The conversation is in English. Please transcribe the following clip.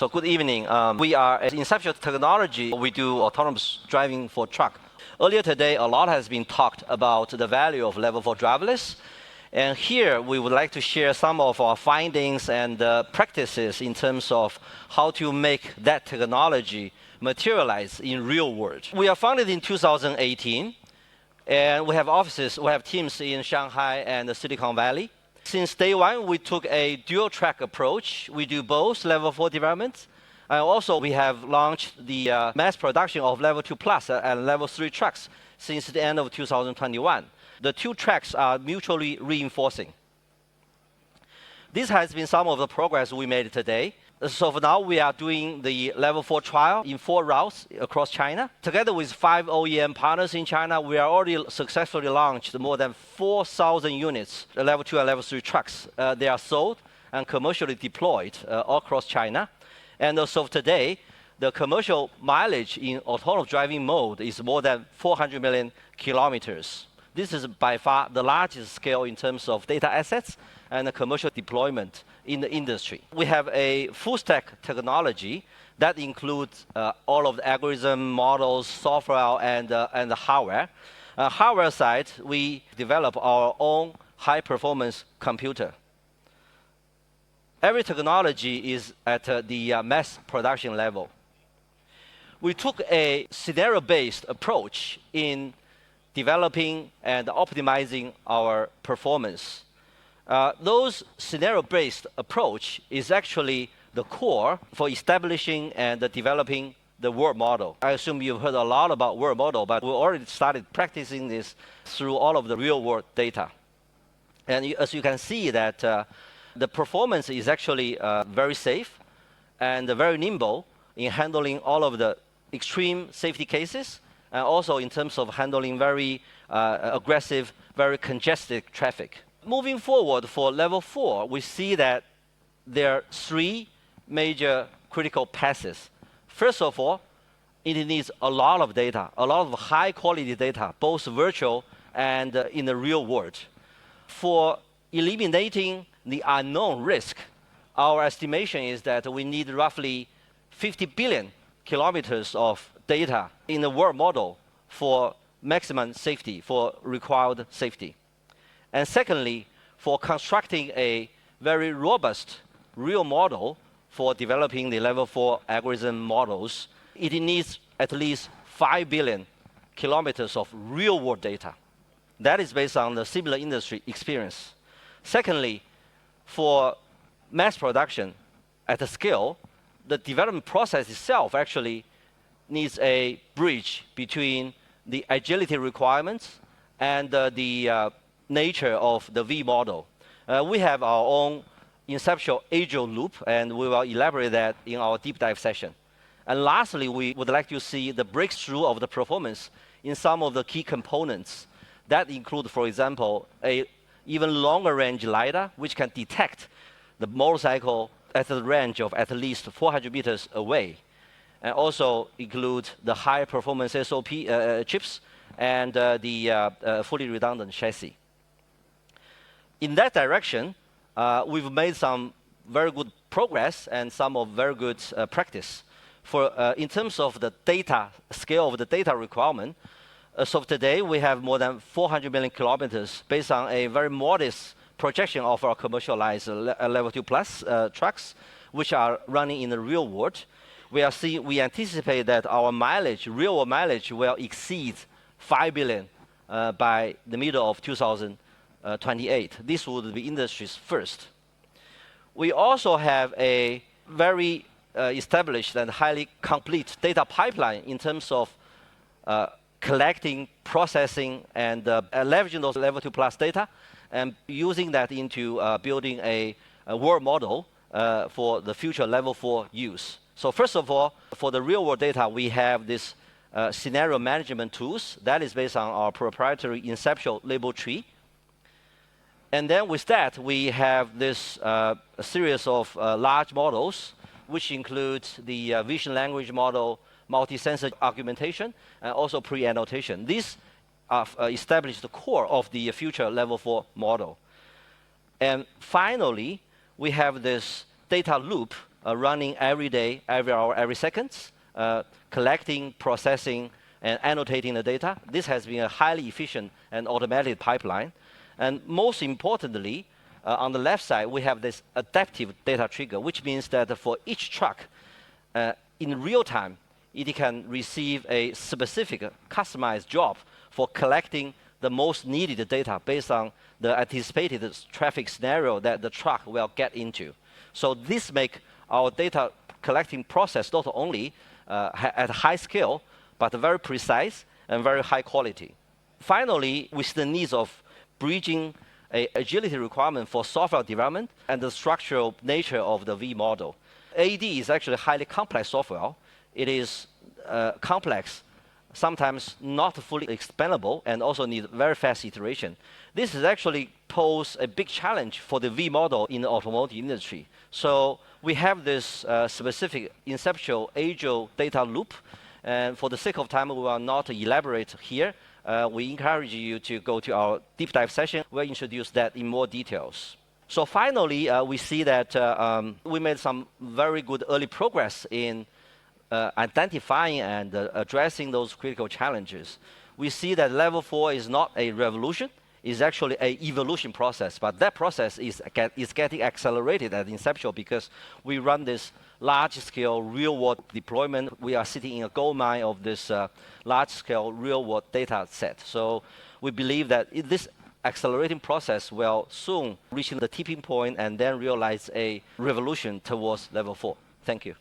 So good evening. We are at Inceptio Technology. We do autonomous driving for truck. Earlier today, a lot has been talked about the value of level 4 driverless. And here, we would like to share some of our findings and practices in terms of how to make that technology materialize in real world. We are founded in 2018, and we have offices, we have teams in Shanghai and the Silicon Valley. Since day one, we took a dual-track approach. We do both level 4 development, and also we have launched the mass production of level 2 plus and level 3 trucks since the end of 2021. The two tracks are mutually reinforcing. This has been some of the progress we made today. So for now, we are doing the level 4 trial in 4 routes across China. Together with 5 OEM partners in China, we are already successfully launched more than 4,000 units, level 2 and level 3 trucks. They are sold and commercially deployed all across China. And also today, the commercial mileage in autonomous driving mode is more than 400 million kilometers. This is by far the largest scale in terms of data assets and the commercial deployment in the industry. We have a full-stack technology that includes all of the algorithm, models, software, and the hardware. Hardware side, we develop our own high-performance computer. Every technology is at the mass production level. We took a scenario-based approach in developing and optimizing our performance. Those scenario-based approach is actually the core for establishing and developing the world model. I assume you've heard a lot about world model, but we already started practicing this through all of the real-world data. And as you can see that the performance is actually very safe and very nimble in handling all of the extreme safety cases, and also in terms of handling very aggressive, very congested traffic. Moving forward for level 4, we see that there are 3 major critical passes. First of all, it needs a lot of data, a lot of high-quality data, both virtual and in the real world. For eliminating the unknown risk, our estimation is that we need roughly 50 billion kilometers of data in the world model for maximum safety, for required safety. And secondly, for constructing a very robust real model for developing the level 4 algorithm models, it needs at least 5 billion kilometers of real-world data. That is based on the similar industry experience. Secondly, for mass production at a scale, the development process itself actually needs a bridge between the agility requirements and the nature of the V model. We have our own Inceptio Agile loop, and we will elaborate that in our deep dive session. And lastly, we would like to see the breakthrough of the performance in some of the key components. That include, for example, a even longer range LiDAR, which can detect the motorcycle at the range of at least 400 meters away. And also include the high performance SOP chips and the fully redundant chassis. In that direction, we've made some very good progress and some of very good practice. In terms of the data, scale of the data requirement, as of today, we have more than 400 million kilometers based on a very modest projection of our commercialized level 2 plus trucks, which are running in the real world. We anticipate that our mileage, real mileage, will exceed 5 billion by the middle of 2028. This would be industry's first. We also have a very established and highly complete data pipeline in terms of collecting, processing, and leveraging those level 2 plus data, and using that into building a world model for the future level 4 use. So first of all, for the real-world data, we have this scenario management tools. That is based on our proprietary Inceptio label tree. And then with that, we have this series of large models, which includes the vision language model, multi-sensor augmentation, and also pre-annotation. These establish the core of the future level 4 model. And finally, we have this data loop running every day, every hour, every second, collecting, processing, and annotating the data. This has been a highly efficient and automated pipeline. And most importantly, on the left side, we have this adaptive data trigger, which means that for each truck, in real time, it can receive a specific customized job for collecting the most needed data based on the anticipated traffic scenario that the truck will get into. So this makes our data collecting process not only at a high scale, but very precise and very high quality. Finally, with the needs of bridging an agility requirement for software development and the structural nature of the V model. AD is actually highly complex software. It is complex, sometimes not fully explainable, and also need very fast iteration. This is actually pose a big challenge for the V model in the automotive industry. So we have this specific Inceptio agile data loop, and for the sake of time, we will not elaborate here. We encourage you to go to our deep dive session. We'll introduce that in more details. So finally, we see that we made some very good early progress in identifying and addressing those critical challenges. We see that level 4 is not a revolution, it's actually an evolution process, but that process is getting accelerated at Inceptio because we run this large-scale real-world deployment. We are sitting in a gold mine of this large-scale real-world data set. So we believe that this accelerating process will soon reach the tipping point and then realize a revolution towards level 4. Thank you.